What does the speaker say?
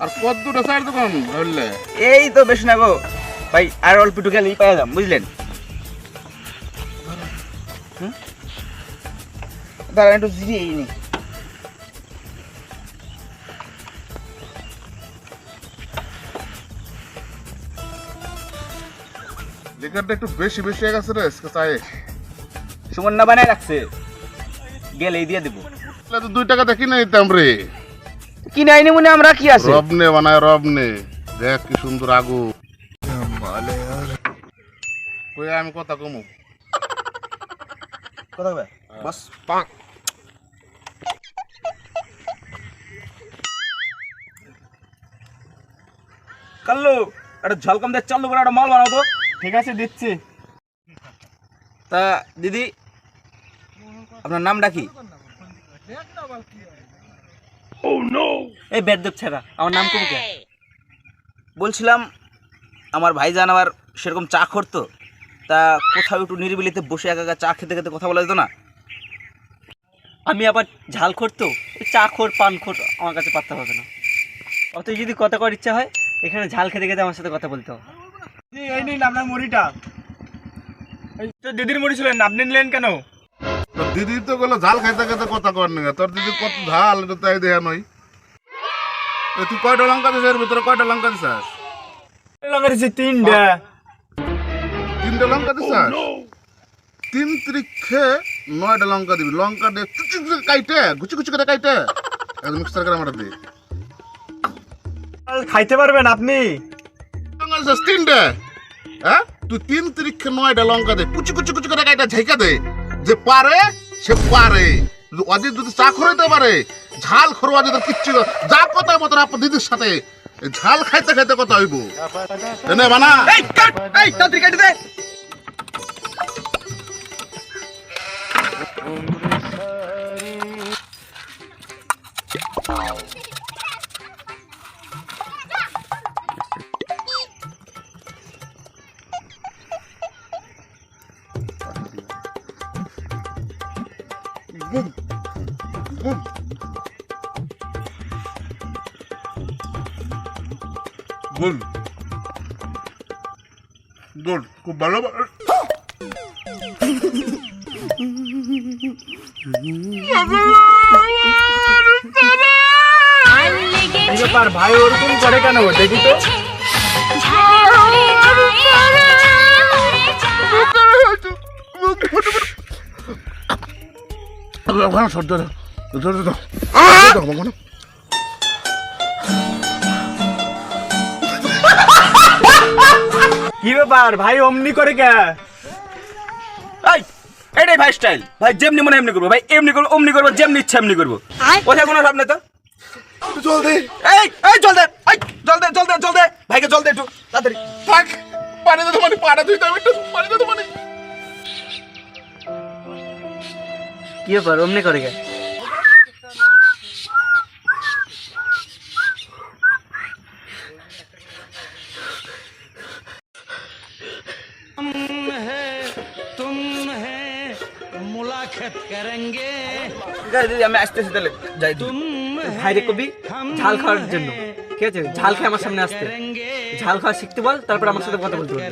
আর কত দুটো চার দোকান ধরলে? এই তো বেশ না গো ভাই, আর অল্প একটু গেলেই পাওয়া যাম, বুঝলেন? দাঁড়ান একটু জিরিয়ে নি। লিকারটা একটু বেশি বেশি হয়ে গেছে রে, চাই সুমন না বানায় রাখছে, গেলেই দিয়ে দেবো। তো 2 টাকা দেখি না দিতাম রে। কিনে আইনি মনে আমরা কি আছে, রবনে বানায় রবনে, দেখ কি সুন্দর আগু। কই আমি কথা কমু কথা কবে বাস পাক। কাল্লু একটা ঝলকম দিয়ে চালু করে একটা মাল বানাবো তো। ঠিক আছে দিচ্ছি। তা দিদি আপনার নামটা কি? এই বেদব ছেড়া, আমার নাম কবি কে? বলছিলাম আমার ভাইজান আবার সেরকম চা করতো, তা কোথাও একটু নিরিবিলিতে বসে একা একা চা খেতে খেতে কথা বলা যেত না? আমি আবার ঝাল করতো, চা খোর পান খোর আমার কাছে পাত্তা হবে না। অত যদি কথা করার ইচ্ছা হয় এখানে ঝাল খেতে খেতে আমার সাথে কথা বলতে হবে। এই নিন আপনার মুড়িটা। তো দিদির মুড়ি ছিলেন, আপনি নিলেন কেন? তোর দিদি তো গেলো ঝাল খাইতে খাইতে কথা কর না, তোর দিদি কত ঝাল এটা তাই দেয়া নয়। তুই কয়টা লঙ্কা দিস এর ভিতরে, কয়টা লঙ্কা দিস? লঙ্কা দিচ্ছি 3টা। 3টা লঙ্কা দিস? 3 ত্রিখে 9টা লঙ্কা দিবি। লঙ্কা দিয়ে চুচু চুচু কাইটে গুচি গুচি করে কাইটে একদম মিক্সার করে মারা দে। খাইতে পারবেন আপনি? লঙ্কা দিস 3টা? হ্যাঁ, তুই 3 ত্রিখে 9টা লঙ্কা দে, কুচি কুচি কুচি করে কাইটা ঝাইকা দে। যে পারে সে পারে, অজিত যদি চা খরাইতে পারে, ঝাল খরোয়া যদি কিচ্ছু যা কথা মতো আপনার দিদির সাথে ঝাল খাইতে খাইতে কথা হইব। এনে বানা এই কাট, এই তাড়াতাড়ি কেটে দে। গুড গুড, খুব ভালো। ভাই ওরকম করে কেন, দেখি তো। কি ব্যাপার ভাই অমনি করে কে? এই এটাই ভাই স্টাইল। ভাই যেমনি মনে এমনি করবো, ভাই এমনি করবো অমনি করবো, যেমনি ইচ্ছা এমনি করবো। কোথায় কোনো ভাব নেই তো। জল দে। এই এই জল দে, এই জল দে জল দে জল দে, ভাইকে জল দে একটু তাড়াতাড়ি। থাক, পানি দে তো, মানে পাড়া ধুইতে হবে, একটু পানি দে তো মানে। কি ব্যাপার অমনি করে কে? দিদি আমি আসতেছি তাহলে যাই। ভাইরে কবি ঝাল খাওয়ার জন্য, ঠিক আছে? ঝাল খেয়ে আমার সামনে আসতে, ঝাল খাওয়া শিখতে বল, তারপর আমার সাথে কথা বলতে বল।